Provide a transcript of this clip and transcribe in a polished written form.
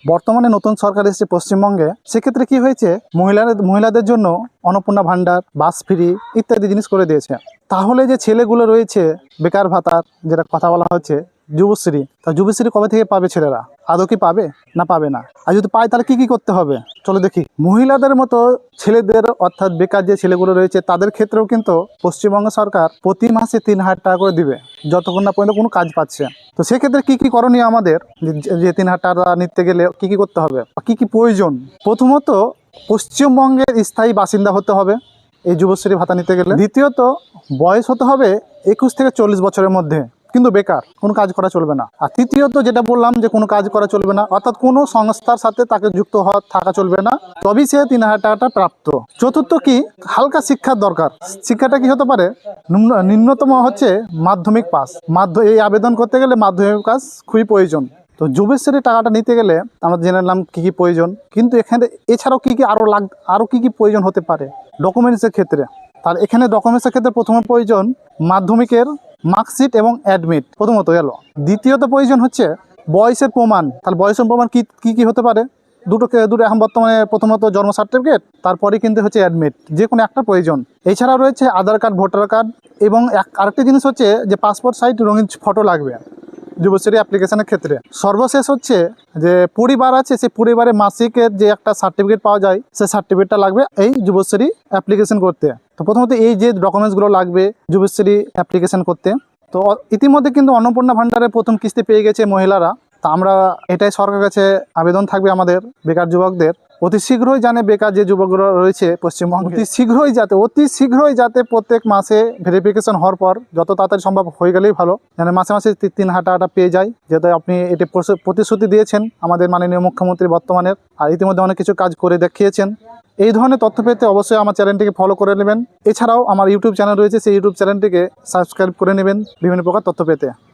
বর্তমানে নতুন সরকার এসেছে পশ্চিমবঙ্গে, সেক্ষেত্রে কি হয়েছে, মহিলাদের জন্য অন্নপূর্ণা ভাণ্ডার, বাস ফ্রি ইত্যাদি জিনিস করে দিয়েছে। তাহলে যে ছেলেগুলো রয়েছে বেকার ভাতার যেটা কথা বলা হচ্ছে যুবশ্রী, তা যুবশ্রী কবে থেকে পাবে ছেলেরা? আদৌ কি পাবে না পাবে না? আর যদি পায় তাহলে কি করতে হবে চলো দেখি। মহিলাদের মতো ছেলেদের অর্থাৎ বেকার যে ছেলেগুলো রয়েছে তাদের ক্ষেত্রেও কিন্তু পশ্চিমবঙ্গ সরকার প্রতি মাসে 3,000 টাকা করে দিবে যতক্ষণ না পর্যন্ত কোনো কাজ পাচ্ছে। তো সেক্ষেত্রে কি করণীয় আমাদের, যে 3,000 টাকা নিতে গেলে কি করতে হবে, কি প্রয়োজন? প্রথমত পশ্চিমবঙ্গের স্থায়ী বাসিন্দা হতে হবে এই যুবশ্রী ভাতা নিতে গেলে। দ্বিতীয়ত বয়স হতে হবে 21 থেকে 40 বছরের মধ্যে, কিন্তু বেকার, কোনো কাজ করা চলবে না। আর তৃতীয়ত যেটা বললাম যে কোনো কাজ করা চলবে না, অর্থাৎ কোনো সংস্থার সাথে তাকে যুক্ত থাকা চলবে না, তবেই সে 3,000 টাকাটা প্রাপ্ত। চতুর্থ কি, হালকা শিক্ষার দরকার। শিক্ষাটা কি হতে পারে, ন্যূনতম হচ্ছে মাধ্যমিক পাস। এই আবেদন করতে গেলে মাধ্যমিক পাস খুবই প্রয়োজন। তো যুবশ্রী টাকাটা নিতে গেলে আমরা জেনে নিলাম কী প্রয়োজন, কিন্তু এখানে এছাড়াও আরও কি প্রয়োজন হতে পারে ডকুমেন্টসের ক্ষেত্রে। তাহলে এখানে ডকুমেন্টসের ক্ষেত্রে প্রথমে প্রয়োজন মাধ্যমিকের মার্কশিট এবং অ্যাডমিট, প্রথমত গেল। দ্বিতীয়ত প্রয়োজন হচ্ছে বয়সের প্রমাণ। তাহলে বয়সের প্রমাণ কি হতে পারে, দুটো এখন বর্তমানে প্রথমত জন্ম সার্টিফিকেট, তারপরে কিন্তু হচ্ছে অ্যাডমিট, যে কোনো একটা প্রয়োজন। এছাড়াও রয়েছে আধার কার্ড, ভোটার কার্ড, এবং আরেকটি জিনিস হচ্ছে যে পাসপোর্ট সাইজ রঙিন ফটো লাগবে যুবশ্রী অ্যাপ্লিকেশনের ক্ষেত্রে। সর্বশেষ হচ্ছে যে পরিবার আছে, সেই পরিবারের মাসিকের যে একটা সার্টিফিকেট পাওয়া যায়, সেই সার্টিফিকেটটা লাগবে এই যুবশ্রী অ্যাপ্লিকেশন করতে। তো প্রথমত এই যে ডকুমেন্টসগুলো লাগবে যুবশ্রী অ্যাপ্লিকেশন করতে। তো ইতিমধ্যে কিন্তু অন্নপূর্ণা ভাণ্ডারের প্রথম কিস্তি পেয়ে গেছে মহিলারা। তা আমরা এটাই সরকারের কাছে আবেদন থাকবে আমাদের বেকার যুবকদের, অতি শীঘ্রই জানে বেকার যে যুবকরা রয়েছে পশ্চিমবঙ্গে, অতি শীঘ্রই যাতে প্রত্যেক মাসে ভেরিফিকেশন হওয়ার পর যত তাড়াতাড়ি সম্ভব হয়ে গেলেই ভালো, যেন মাসে মাসে 3,000 টাকাটা পেয়ে যায়, যেটা আপনি এটি প্রতিশ্রুতি দিয়েছেন আমাদের মাননীয় মুখ্যমন্ত্রী বর্তমানের, আর ইতিমধ্যে অনেক কিছু কাজ করে দেখিয়েছেন। এই ধরনের তথ্য পেতে অবশ্যই আমার চ্যানেলটিকে ফলো করে নেবেন। এছাড়াও আমার ইউটিউব চ্যানেল রয়েছে, সেই ইউটিউব চ্যানেলটিকে সাবস্ক্রাইব করে নেবেন বিভিন্ন প্রকার তথ্য পেতে।